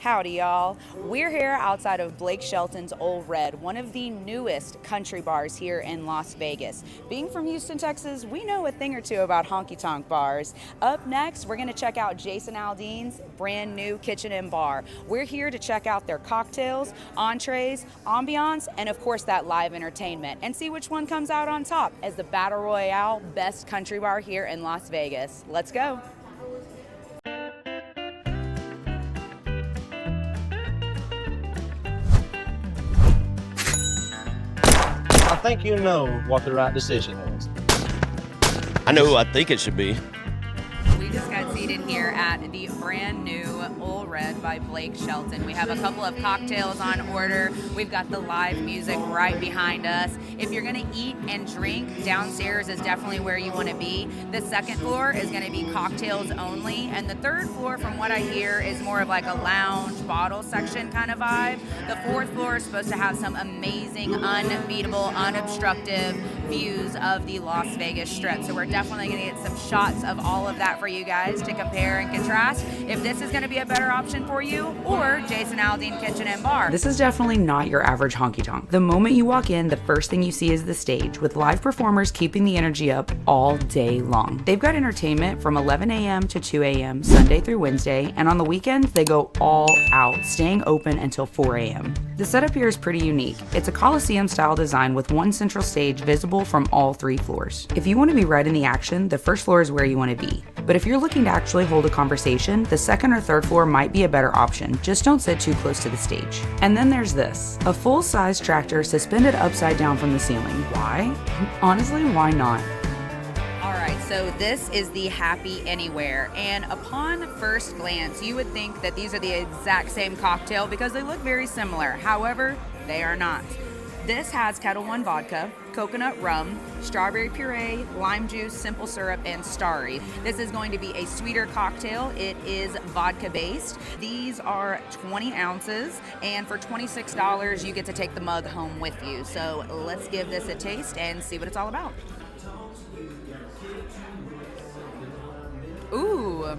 Howdy, y'all. We're here outside of Blake Shelton's Ole Red, one of the newest country bars here in Las Vegas. Being from Houston, Texas, we know a thing or two about honky-tonk bars. Up next, we're going to check out Jason Aldean's brand new kitchen and bar. We're here to check out their cocktails, entrees, ambiance, and of course that live entertainment, and see which one comes out on top as the Battle Royale best country bar here in Las Vegas. Let's go. I think you know what the right decision is. I know who I think it should be. We just got seated here at the brand new Ole Red by Blake Shelton. We have a couple of cocktails on order. We've got the live music right behind us. If you're gonna eat and drink, downstairs is definitely where you wanna be. The second floor is gonna be cocktails only. And the third floor, from what I hear, is more of like a lounge bottle section kind of vibe. The fourth floor is supposed to have some amazing, unbeatable, unobstructive views of the Las Vegas Strip. So we're definitely gonna get some shots of all of that for you guys to compare and contrast if this is going to be a better option for you or Jason Aldean Kitchen and Bar. This is definitely not your average honky-tonk. The moment you walk in, the first thing you see is the stage with live performers keeping the energy up all day long. They've got entertainment from 11 a.m. to 2 a.m. Sunday through Wednesday, and on the weekends they go all out, staying open until 4 a.m. The setup here is pretty unique. It's a Coliseum-style design with one central stage visible from all three floors. If you want to be right in the action, the first floor is where you want to be. But if you're looking to actually hold a conversation, the second or third floor might be a better option. Just don't sit too close to the stage. And then there's this, a full-size tractor suspended upside down from the ceiling. Why? Honestly, why not? Alright, so this is the Happy Anywhere, and upon first glance you would think that these are the exact same cocktail because they look very similar. However, they are not. This has Kettle One vodka, coconut rum, strawberry puree, lime juice, simple syrup, and starry. This is going to be a sweeter cocktail. It is vodka based. These are 20 ounces, and for $26 you get to take the mug home with you. So let's give this a taste and see what it's all about. Ooh,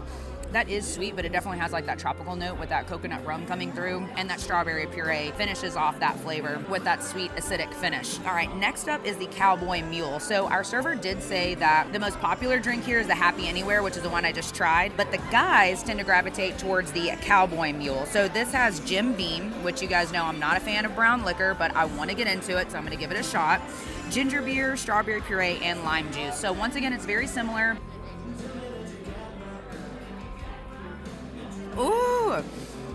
that is sweet, but it definitely has like that tropical note with that coconut rum coming through, and that strawberry puree finishes off that flavor with that sweet acidic finish. All right, next up is the Cowboy Mule. So our server did say that the most popular drink here is the Happy Anywhere, which is the one I just tried, but the guys tend to gravitate towards the Cowboy Mule. So this has Jim Beam, which you guys know I'm not a fan of brown liquor, but I want to get into it, so I'm going to give it a shot. Ginger beer, strawberry puree, and lime juice. So once again, it's very similar. Ooh,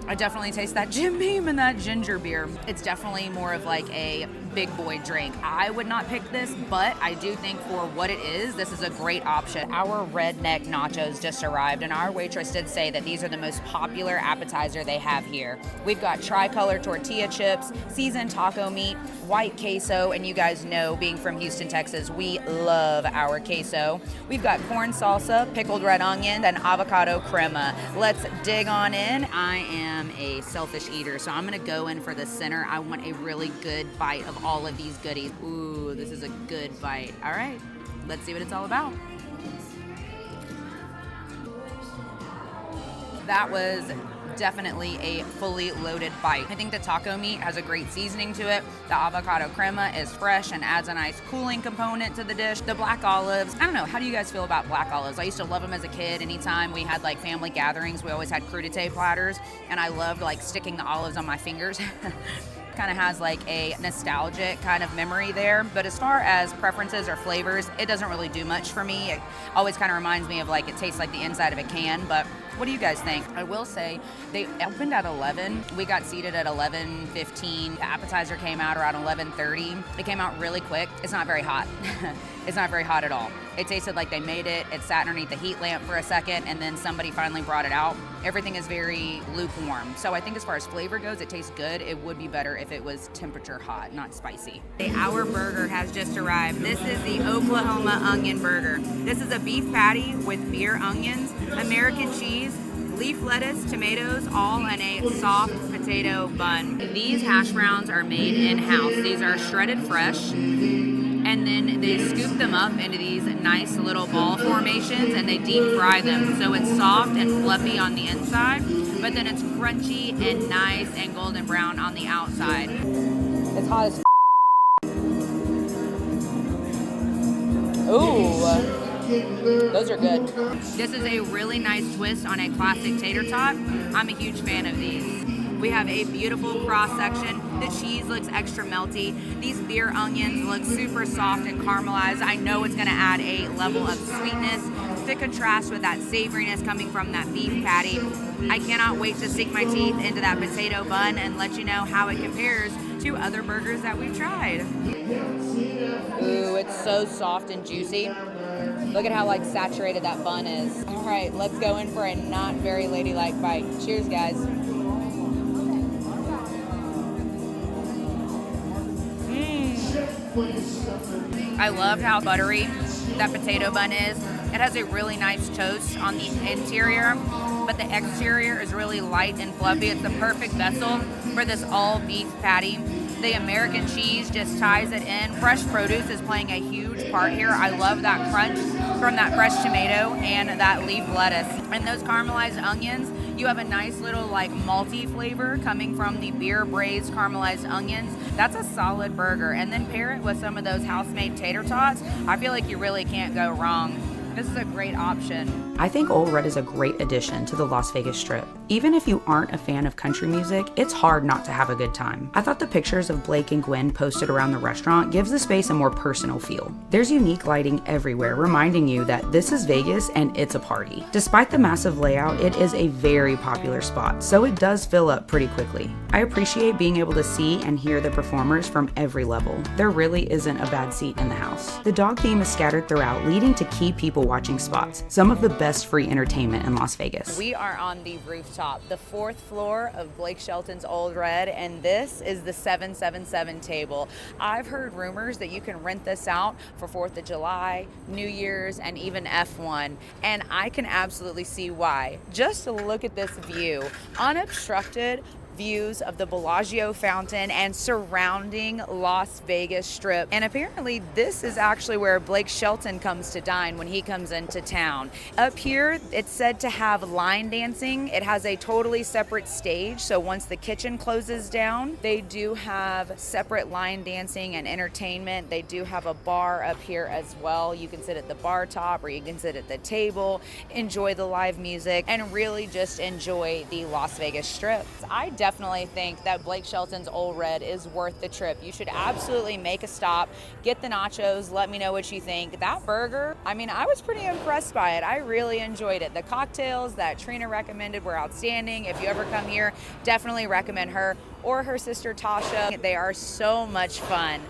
I definitely taste that Jim Beam and that ginger beer. It's definitely more of like a big boy drink. I would not pick this, but I do think for what it is, this is a great option. Our redneck nachos just arrived, and our waitress did say that these are the most popular appetizer they have here. We've got tricolor tortilla chips, seasoned taco meat, white queso, and you guys know, being from Houston, Texas, we love our queso. We've got corn salsa, pickled red onion, and avocado crema. Let's dig on in. I am a selfish eater, so I'm gonna go in for the center. I want a really good bite of all of these goodies. Ooh, this is a good bite. All right, let's see what it's all about. That was definitely a fully loaded bite. I think the taco meat has a great seasoning to it. The avocado crema is fresh and adds a nice cooling component to the dish. The black olives, I don't know, how do you guys feel about black olives? I used to love them as a kid. Anytime we had like family gatherings, we always had crudité platters, and I loved like sticking the olives on my fingers. Kind of has like a nostalgic kind of memory there, but as far as preferences or flavors, it doesn't really do much for me. It always kind of reminds me of like, it tastes like the inside of a can. But what do you guys think? I will say they opened at 11. We got seated at 11:15. The appetizer came out around 11:30. It came out really quick. It's not very hot. It's not very hot at all. It tasted like they made it. It sat underneath the heat lamp for a second, and then somebody finally brought it out. Everything is very lukewarm. So I think as far as flavor goes, it tastes good. It would be better if it was temperature hot, not spicy. Our burger has just arrived. This is the Oklahoma onion burger. This is a beef patty with beer onions, American cheese, leaf lettuce, tomatoes, all in a soft potato bun. These hash browns are made in-house. These are shredded fresh, and then they scoop them up into these nice little ball formations and they deep fry them. So it's soft and fluffy on the inside, but then it's crunchy and nice and golden brown on the outside. It's hot as ooh, those are good. This is a really nice twist on a classic tater tot. I'm a huge fan of these. We have a beautiful cross section. The cheese looks extra melty. These beer onions look super soft and caramelized. I know it's gonna add a level of sweetness to contrast with that savoriness coming from that beef patty. I cannot wait to sink my teeth into that potato bun and let you know how it compares to other burgers that we've tried. Ooh, it's so soft and juicy. Look at how like saturated that bun is. All right, let's go in for a not very ladylike bite. Cheers, guys. I love how buttery that potato bun is. It has a really nice toast on the interior, but the exterior is really light and fluffy. It's the perfect vessel for this all beef patty. The American cheese just ties it in. Fresh produce is playing a huge part here. I love that crunch from that fresh tomato and that leaf lettuce. And those caramelized onions, you have a nice little like malty flavor coming from the beer braised caramelized onions. That's a solid burger. And then pair it with some of those house-made tater tots. I feel like you really can't go wrong. This is a great option. I think Ole Red is a great addition to the Las Vegas Strip. Even if you aren't a fan of country music, it's hard not to have a good time. I thought the pictures of Blake and Gwen posted around the restaurant gives the space a more personal feel. There's unique lighting everywhere, reminding you that this is Vegas and it's a party. Despite the massive layout, it is a very popular spot, so it does fill up pretty quickly. I appreciate being able to see and hear the performers from every level. There really isn't a bad seat in the house. The dog theme is scattered throughout, leading to key people watching spots, some of the best free entertainment in Las Vegas. We are on the rooftop, the 4th floor of Blake Shelton's Ole Red, and this is the 777 table. I've heard rumors that you can rent this out for 4th of July, New Year's, and even F1, and I can absolutely see why. Just look at this view. Unobstructed views of the Bellagio fountain and surrounding Las Vegas Strip. And apparently this is actually where Blake Shelton comes to dine when he comes into town. Up here, it's said to have line dancing. It has a totally separate stage, so once the kitchen closes down, they do have separate line dancing and entertainment. They do have a bar up here as well. You can sit at the bar top or you can sit at the table, enjoy the live music, and really just enjoy the Las Vegas Strip. I definitely think that Blake Shelton's Ole Red is worth the trip. You should absolutely make a stop, get the nachos, let me know what you think. That burger, I mean, I was pretty impressed by it. I really enjoyed it. The cocktails that Trina recommended were outstanding. If you ever come here, definitely recommend her or her sister Tasha. They are so much fun.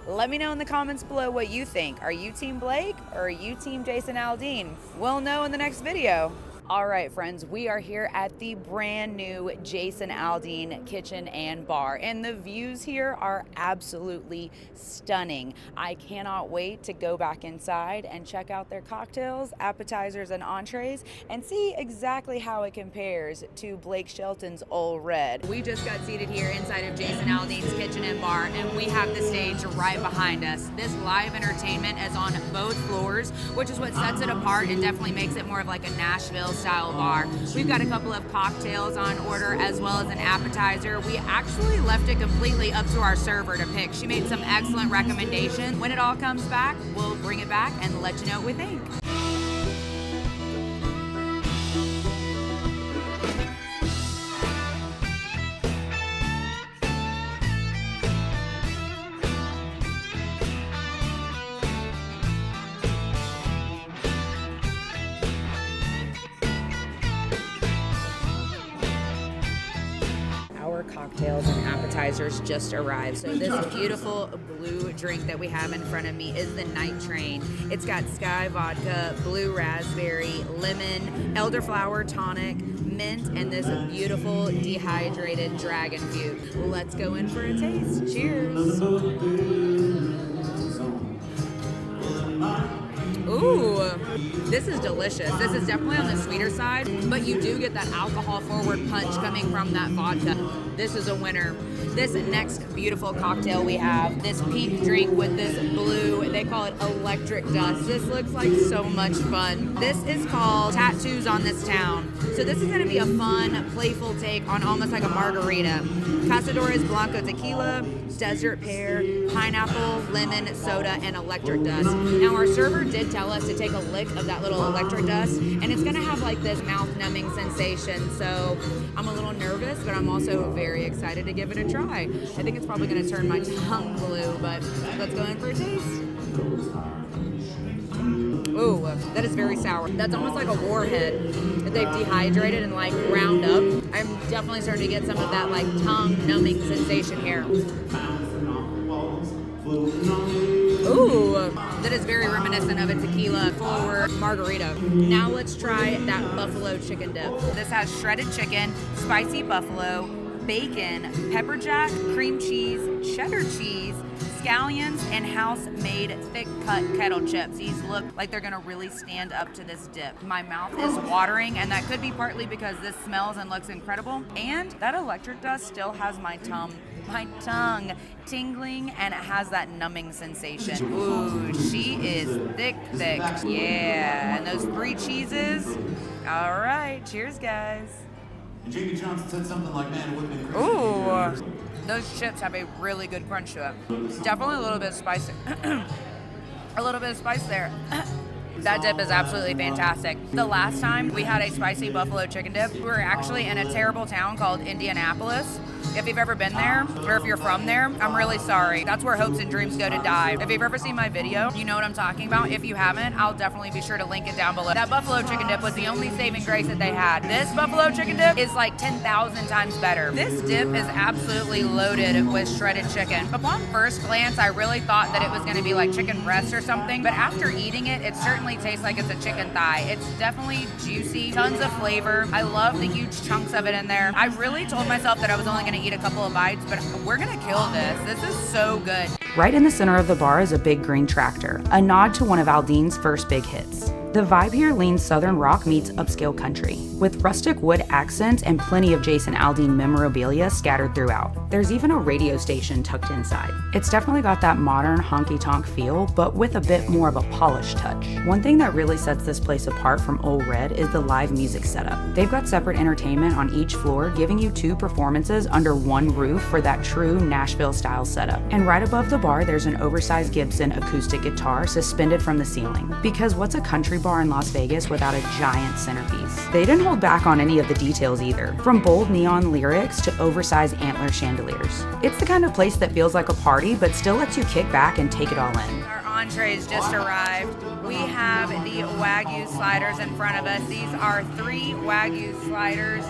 Let me know in the comments below what you think. Are you Team Blake or are you Team Jason Aldean? We'll know in the next video. All right, friends, we are here at the brand new Jason Aldean Kitchen and Bar, and the views here are absolutely stunning. I cannot wait to go back inside and check out their cocktails, appetizers, and entrees, and see exactly how it compares to Blake Shelton's Ole Red. We just got seated here inside of Jason Aldean's Kitchen and Bar, and we have the stage right behind us. This live entertainment is on both floors, which is what sets it apart and definitely makes it more of like a Nashville-style bar. We've got a couple of cocktails on order as well as an appetizer. We actually left it completely up to our server to pick. She made some excellent recommendations. When it all comes back, we'll bring it back and let you know what we think. Cocktails and appetizers just arrived. So this beautiful blue drink that we have in front of me is the Night Train. It's got Sky vodka, blue raspberry, lemon, elderflower tonic, mint, and this beautiful dehydrated dragon fruit. Let's go in for a taste. Cheers. Ooh, this is delicious. This is definitely on the sweeter side, but you do get that alcohol-forward punch coming from that vodka. This is a winner. This next beautiful cocktail we have, this pink drink with this blue, they call it electric dust. This looks like so much fun. This is called Tattoos on This Town. So this is gonna be a fun, playful take on almost like a margarita. Cazadores Blanco tequila, desert pear, pineapple, lemon, soda, and electric dust. Now our server did tell us to take a lick of that little electric dust, and it's gonna have like this mouth-numbing sensation. So I'm a little nervous, but I'm also very excited to give it a try. I think it's probably gonna turn my tongue blue, but let's go in for a taste. Ooh, that is very sour. That's almost like a warhead that they've dehydrated and like ground up. I'm definitely starting to get some of that like tongue-numbing sensation here. Ooh, that is very reminiscent of a tequila forward margarita. Now let's try that buffalo chicken dip. This has shredded chicken, spicy buffalo, bacon, pepper jack, cream cheese, cheddar cheese, scallions, and house-made thick-cut kettle chips. These look like they're gonna really stand up to this dip. My mouth is watering, and that could be partly because this smells and looks incredible. And that electric dust still has my tongue tingling, and it has that numbing sensation. Ooh, she is thick. Yeah, and those 3 cheeses. All right, cheers, guys. Jamie Johnson said something like, man, it would have been crazy. Ooh, those chips have a really good crunch to it. Definitely a little bit of spice. A little bit of spice there. That dip is absolutely fantastic. The last time we had a spicy buffalo chicken dip, we were actually in a terrible town called Indianapolis. If you've ever been there, or if you're from there, I'm really sorry. That's where hopes and dreams go to die. If you've ever seen my video, you know what I'm talking about. If you haven't, I'll definitely be sure to link it down below. That buffalo chicken dip was the only saving grace that they had. This buffalo chicken dip is like 10,000 times better. This dip is absolutely loaded with shredded chicken. Upon first glance, I really thought that it was gonna be like chicken breast or something, but after eating it, it certainly tastes like it's a chicken thigh. It's definitely juicy, tons of flavor. I love the huge chunks of it in there. I really told myself that I was only gonna eat a couple of bites, but we're gonna kill this. This is so good. Right in the center of the bar is a big green tractor, a nod to one of Aldean's first big hits. The vibe here leans southern rock meets upscale country, with rustic wood accents and plenty of Jason Aldean memorabilia scattered throughout. There's even a radio station tucked inside. It's definitely got that modern honky-tonk feel, but with a bit more of a polished touch. One thing that really sets this place apart from Ole Red is the live music setup. They've got separate entertainment on each floor, giving you 2 performances under one roof for that true Nashville-style setup. And right above the bar, there's an oversized Gibson acoustic guitar suspended from the ceiling. Because what's a country bar in Las Vegas without a giant centerpiece? They didn't hold back on any of the details either, from bold neon lyrics to oversized antler chandeliers. It's the kind of place that feels like a party but still lets you kick back and take it all in. Our entrees just arrived. We have the Wagyu sliders in front of us. These are 3 Wagyu sliders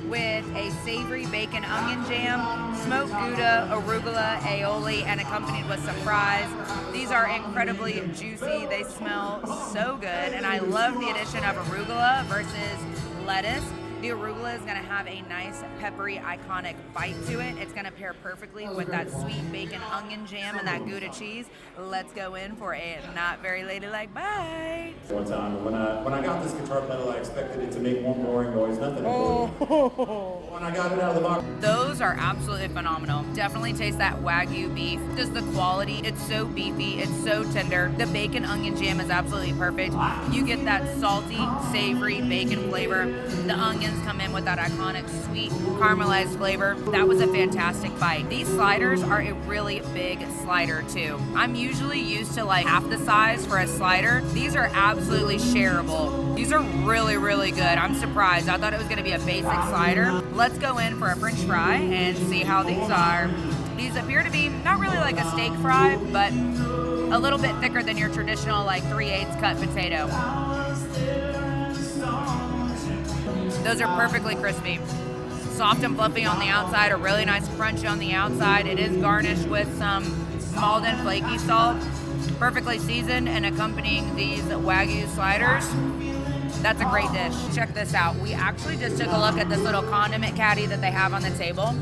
with a savory bacon onion jam, smoked Gouda, arugula, aioli, and accompanied with some fries. These are incredibly juicy. They smell so good, and I love the addition of arugula versus lettuce. The arugula is gonna have a nice, peppery, iconic bite to it. It's gonna pair perfectly with that sweet bacon onion jam and that Gouda cheese. Let's go in for a not very ladylike bite. One time, when I got this guitar pedal, I expected it to make one boring noise, nothing important. When I got it out of the box. Those are absolutely phenomenal. Definitely taste that Wagyu beef. Just the quality, it's so beefy, it's so tender. The bacon onion jam is absolutely perfect. You get that salty, savory bacon flavor. The onions come in with that iconic sweet caramelized flavor. That was a fantastic bite. These sliders are a really big slider too. I'm usually used to like half the size for a slider. These are absolutely shareable. These are really, really good. I'm surprised. I thought it was gonna be a basic slider. Let's go in for a French fry and see how these are. These appear to be not really like a steak fry, but a little bit thicker than your traditional like 3/8 cut potato. Those are perfectly crispy. Soft and fluffy on the outside, a really nice crunchy on the outside. It is garnished with some Malden flaky salt, perfectly seasoned, and accompanying these Wagyu sliders. That's a great dish. Check this out. We actually just took a look at this little condiment caddy that they have on the table.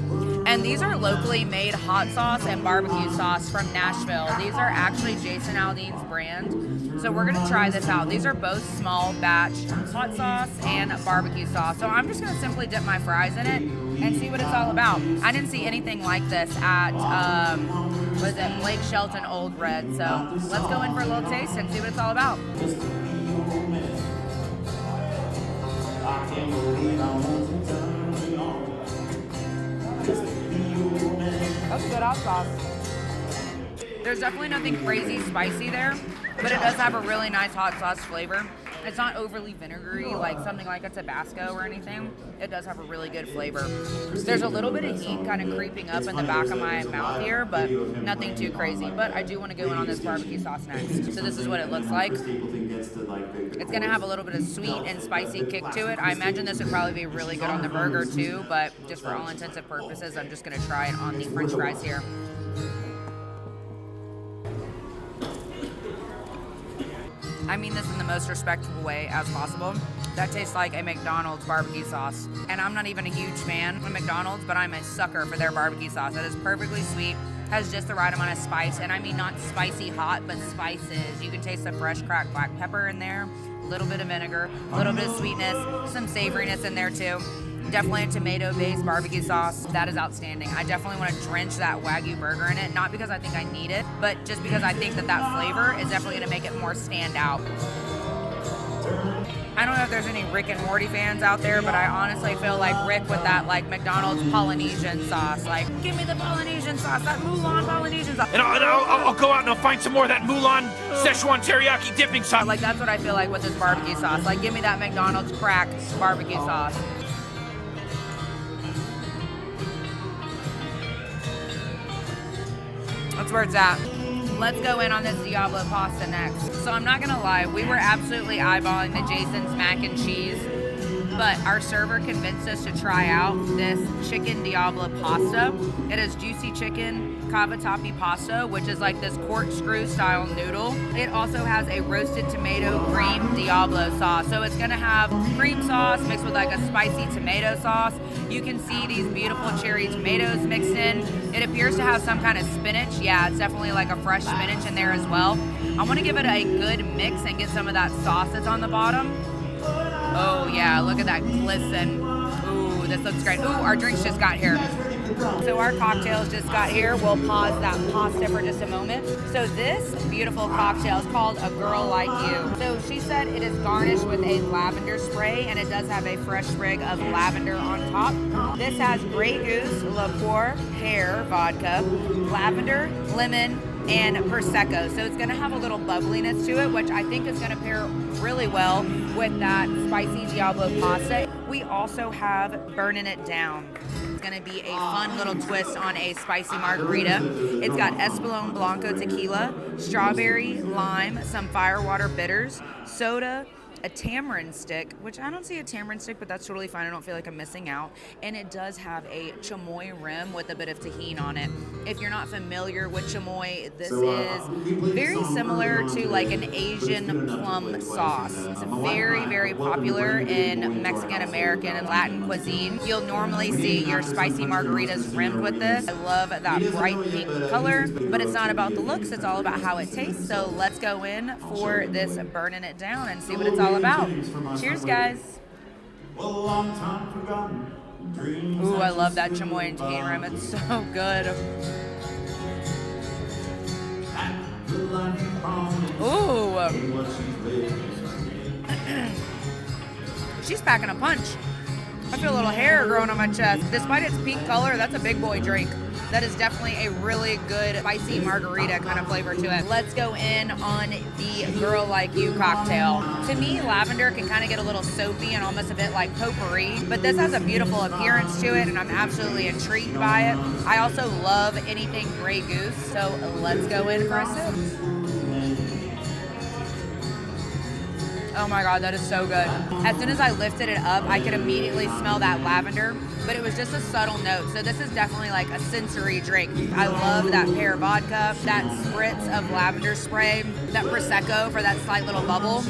And these are locally made hot sauce and barbecue sauce from Nashville. These are actually Jason Aldean's brand. So we're gonna try this out. These are both small batch hot sauce and barbecue sauce. So I'm just gonna simply dip my fries in it and see what it's all about. I didn't see anything like this at, was it Blake Shelton Ole Red. So let's go in for a little taste and see what it's all about. That's good hot sauce. There's definitely nothing crazy spicy there, but it does have a really nice hot sauce flavor. It's not overly vinegary like something like a Tabasco or anything. It does have a really good flavor. There's a little bit of heat kind of creeping up in the back of my mouth here, but nothing too crazy. But I do want to go in on this barbecue sauce next. So this is what it looks like. It's going to have a little bit of sweet and spicy kick to it. I imagine this would probably be really good on the burger too, but just for all intents and purposes, I'm just going to try it on the French fries here. I mean this in the most respectful way as possible. That tastes like a McDonald's barbecue sauce. And I'm not even a huge fan of McDonald's, but I'm a sucker for their barbecue sauce. It is perfectly sweet, has just the right amount of spice, and I mean not spicy hot, but spices. You can taste the fresh cracked black pepper in there, a little bit of vinegar, a little bit of sweetness, some savoriness in there too. Definitely a tomato-based barbecue sauce. That is outstanding. I definitely want to drench that Wagyu burger in it, not because I think I need it, but just because I think that that flavor is definitely going to make it more stand out. I don't know if there's any Rick and Morty fans out there, but I honestly feel like Rick with that like McDonald's Polynesian sauce. Like, give me the Polynesian sauce, that Mulan Polynesian sauce. And I'll go out and I'll find some more of that Mulan Szechuan teriyaki dipping sauce. Like, that's what I feel like with this barbecue sauce. Like, give me that McDonald's crack barbecue sauce. That's where it's at. Let's go in on this Diablo pasta next. So I'm not gonna lie, we were absolutely eyeballing the Jason's mac and cheese, but our server convinced us to try out this chicken Diablo pasta. It is juicy chicken cavatappi pasta, which is like this corkscrew style noodle. It also has a roasted tomato cream Diablo sauce. So it's gonna have cream sauce mixed with like a spicy tomato sauce. You can see these beautiful cherry tomatoes mixed in. It appears to have some kind of spinach. Yeah, it's definitely like a fresh spinach in there as well. I wanna give it a good mix and get some of that sauce that's on the bottom. Oh yeah, look at that glisten. Ooh, this looks great. Ooh, our drinks just got here. So our cocktails just got here. We'll pause that pasta for just a moment. So this beautiful cocktail is called A Girl Like You. So she said it is garnished with a lavender spray, and it does have a fresh sprig of lavender on top. This has Grey Goose, liqueur, pear, vodka, lavender, lemon, and Prosecco. So it's gonna have a little bubbliness to it, which I think is gonna pair really well with that spicy Diablo pasta. We also have Burning It Down. It's gonna be a fun little twist on a spicy margarita. It's got Espolón Blanco tequila, strawberry, lime, some firewater bitters, soda, a tamarind stick, which I don't see a tamarind stick, but that's totally fine. I don't feel like I'm missing out. And it does have a chamoy rim with a bit of tahini on it. If you're not familiar with chamoy, this is very similar to like an Asian plum sauce. It's very, very popular in Mexican, American, and Latin cuisine. You'll normally see your spicy margaritas rimmed with this. I love that bright pink color, but it's not about the looks, it's all about how it tastes. So let's go in for this Burning It Down and see what it's all about. Cheers, guys. Ooh, I love that chamoy and tahini rim. It's so good. Ooh. She's packing a punch. I feel a little hair growing on my chest. Despite its pink color, that's a big boy drink. That is definitely a really good spicy margarita kind of flavor to it. Let's go in on the Girl Like You cocktail. To me, lavender can kind of get a little soapy and almost a bit like potpourri, but this has a beautiful appearance to it, and I'm absolutely intrigued by it. I also love anything Grey Goose, so let's go in for a sip. Oh my God, that is so good. As soon as I lifted it up, I could immediately smell that lavender, but it was just a subtle note. So this is definitely like a sensory drink. I love that pear vodka, that spritz of lavender spray, that Prosecco for that slight little bubble.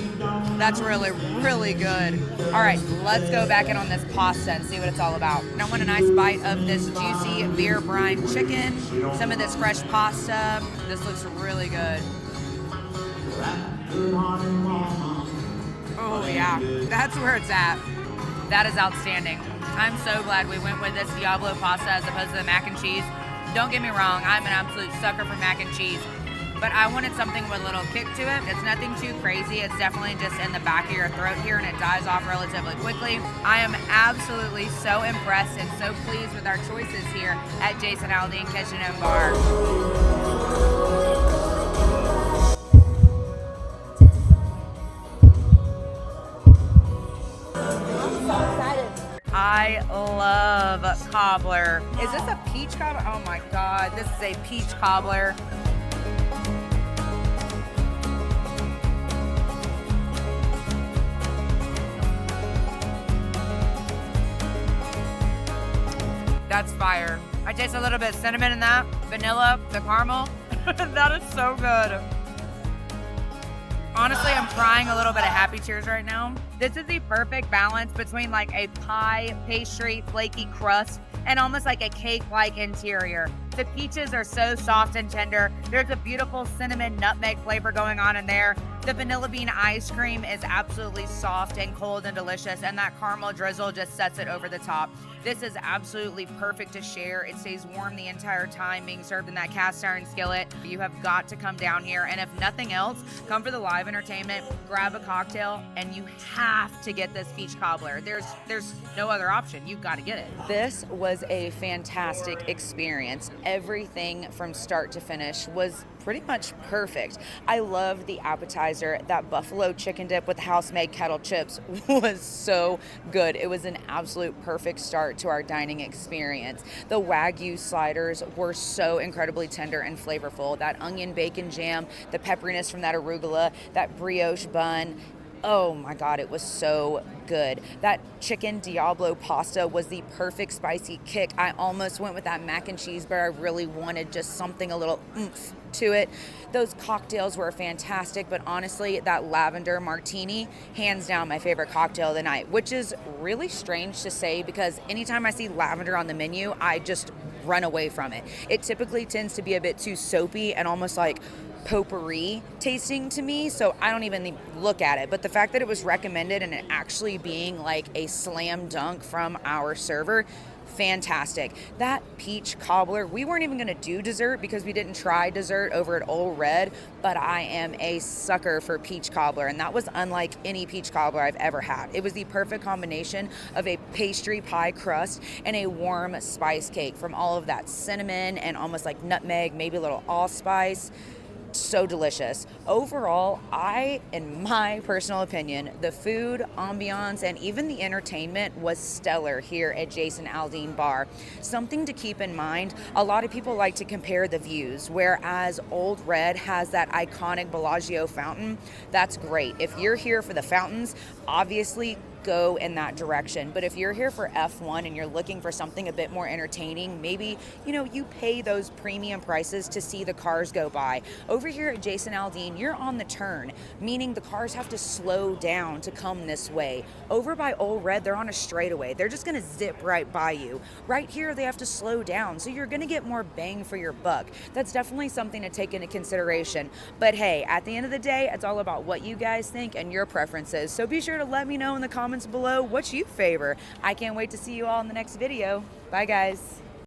That's really, really good. All right, let's go back in on this pasta and see what it's all about. And I want a nice bite of this juicy beer brine chicken, some of this fresh pasta. This looks really good. Oh yeah, that's where it's at. That is outstanding. I'm so glad we went with this Diablo pasta as opposed to the mac and cheese. Don't get me wrong, I'm an absolute sucker for mac and cheese, but I wanted something with a little kick to it. It's nothing too crazy. It's definitely just in the back of your throat here and it dies off relatively quickly. I am absolutely so impressed and so pleased with our choices here at Jason Aldean Kitchen and Bar. I love cobbler. Is this a peach cobbler? Oh my God, this is a peach cobbler. That's fire. I taste a little bit of cinnamon in that, vanilla, the caramel. That is so good. Honestly, I'm crying a little bit of happy tears right now. This is the perfect balance between like a pie, pastry, flaky crust, and almost like a cake-like interior. The peaches are so soft and tender. There's a beautiful cinnamon nutmeg flavor going on in there. The vanilla bean ice cream is absolutely soft and cold and delicious, and that caramel drizzle just sets it over the top. This is absolutely perfect to share. It stays warm the entire time being served in that cast iron skillet. You have got to come down here, and if nothing else, come for the live entertainment, grab a cocktail, and you have to get this peach cobbler. There's no other option. You've got to get it. This was a fantastic experience. Everything from start to finish was pretty much perfect. I love the appetizer. That buffalo chicken dip with house-made kettle chips was so good. It was an absolute perfect start to our dining experience. The Wagyu sliders were so incredibly tender and flavorful. That onion bacon jam, the pepperiness from that arugula, that brioche bun. Oh my God, it was so good. That chicken Diablo pasta was the perfect spicy kick. I almost went with that mac and cheese, but I really wanted just something a little oomph to it. Those cocktails were fantastic, but honestly, that lavender martini, hands down my favorite cocktail of the night, which is really strange to say because anytime I see lavender on the menu, I just run away from it. It typically tends to be a bit too soapy and almost like potpourri tasting to me, so I don't even look at it. But the fact that it was recommended and it actually being like a slam dunk from our server, fantastic. That peach cobbler, we weren't even going to do dessert because we didn't try dessert over at Ole Red, but I am a sucker for peach cobbler, and that was unlike any peach cobbler I've ever had. It was the perfect combination of a pastry pie crust and a warm spice cake from all of that cinnamon and almost like nutmeg, maybe a little allspice. So delicious. Overall, in my personal opinion, the food, ambiance, and even the entertainment was stellar here at Jason Aldean Bar. Something to keep in mind, a lot of people like to compare the views, whereas Ole Red has that iconic Bellagio fountain. That's great. If you're here for the fountains, obviously go in that direction. But if you're here for F1 and you're looking for something a bit more entertaining, maybe, you pay those premium prices to see the cars go by. Over here at Jason Aldean, you're on the turn, meaning the cars have to slow down to come this way. Over by Ole Red, they're on a straightaway. They're just gonna zip right by you. Right here, they have to slow down, so you're gonna get more bang for your buck. That's definitely something to take into consideration. But hey, at the end of the day, it's all about what you guys think and your preferences. So be sure to let me know in the comments below what you favor. I can't wait to see you all in the next video. Bye guys.